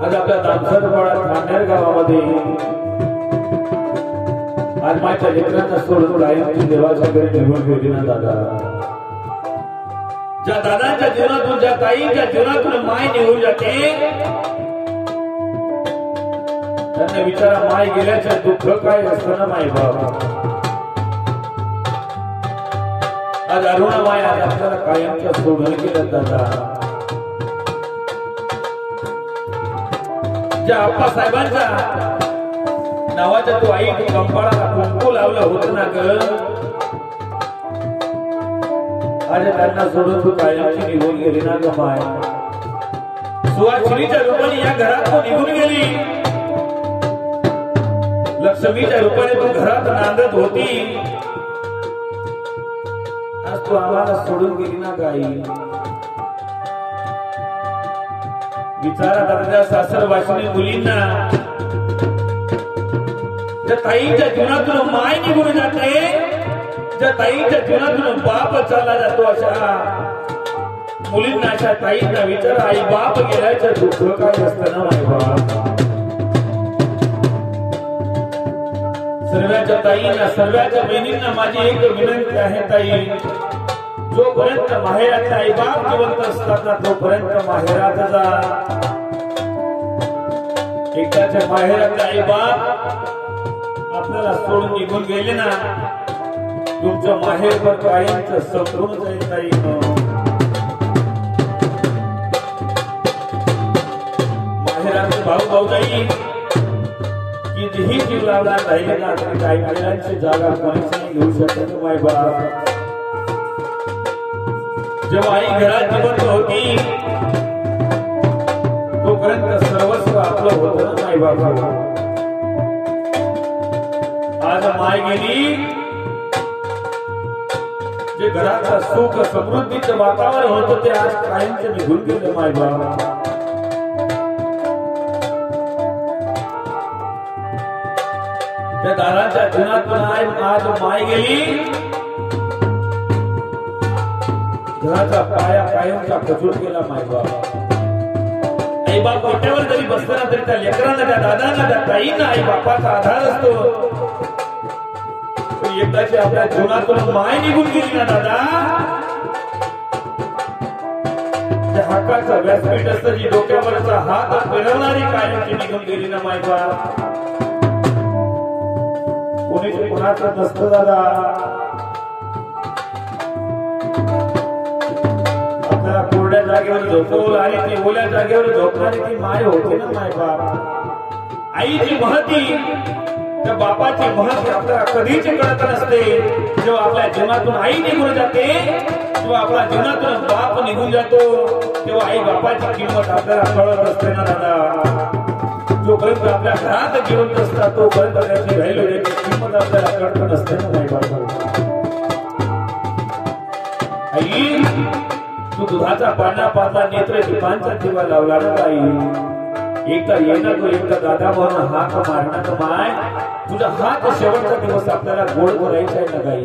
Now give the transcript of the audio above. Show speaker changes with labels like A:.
A: आज आपल्या दामसरवाडा ठाणेर गावामध्ये आज माझ्या लेकरांना सोडून रायची देवाच्या घरी निघून गेली ना दादा. ज्या दादांच्या जीवनातून ज्या ताईच्या जीवनातून माय निघून जाते त्यांना विचारा माय गेल्याचं दुःख काय असतं ना माय बाप. आज अरुणा माय आज आपल्याला कायमच्या सोडून गेलं दादा. ज्या आप्पासाहेबांच्या नावाच्या तो आई कंपाळाला कुंकू लावलं होतं ना ग, आज त्यांना सोडून तू कायमची निघून गेली ना ग माय. सुवासिनीच्या रूपाने या घरात तू निघून गेली, लक्ष्मीच्या रूपाने तू घरात नांदत होती, आज तू आम्हाला सोडून गेली ना गाई. विचारा दादा सासर वाशिनी मुलींना ज्या ताईच्या जीवनातून माय निघून जाते, ज्या ताईच्या जीवनातून बाप चालला जातो, अशा मुलींना अशा ताईंना विचारा आई बाप गेल्याचं दुःख काय असतं ना माय बाप. सर्वांच्या ताईंना सर्वांच्या बहिणींना माझी एक विनंती आहे ताई, जोपर्यंत माहेरातले आई बाप जिवंत असतात ना तोपर्यंत माहेरात जा. एकाच्या माहेरातले आई बाप आपल्याला सोडून निघून गेले ना, तुमचं माहेर पर कायमचं संपूर्ण जाईल ताई. माहेरात भाऊ भाऊजाई कितीही जीव लावला राहिले ना तरी काही महिलांची जागा कोणीच नाही घेऊ शकत माय बाप. जेव्हा आई घरात जिवंत होती तोपर्यंत सर्व आपलं होतं ना. नाही बाबा, आज माय गेली, जे घराचं सुख समृद्धीचं वातावरण होतं ते आज कायमचं निघून गेलं. माय बाबा, त्या दाराच्या जुनातून आज माय गेली, घराचा पाया कायमचा खचून गेला. माय बाबा, आई बाप कोट्यावर जरी बसताना तरी त्या लेकरांना, त्या दादांना, त्या ताईंना आई बापाचा आधार असतो. एकदाची आपल्या जीवनातून माय निघून गेली ना दादा, त्या हक्काचं व्यासपीठ असतं, जी डोक्यावरचा हात फिरवणारी कायमची निघून गेली ना. माय बाप, कोणीच कोणाचं नसतं दादा. आपल्याला कोरड्या जागेवर झोपवलं आणि ती ओल्या जागेवर झोपणारी ती माय होती ना. माय बाप, आईची महती, त्या बापाची महती आपल्याला कधीच कळत नसते. जेव्हा आपल्या जीवनातून आई निघून जाते, जेव्हा आपल्या जीवनातून बाप निघून जातो, तेव्हा आई बापाची किंमत आपल्याला कळत असते ना दादा. जोपर्यंत आपल्या घरात जिवंत असतात तोपर्यंत त्याची व्हॅल्यू, त्याची किंमत आपल्याला कळत नसते ना. नाही बाबा, आई तू दुधाचा पाळणा पाजला, नेत्र दीपांचा दिवा लावला ना आई. एकदा येणार तो एकदा दादा म्हणून हात मारणार माय, तुझा हात शेवटचा दिवस आपल्याला गोड करायचा आहे ना काही.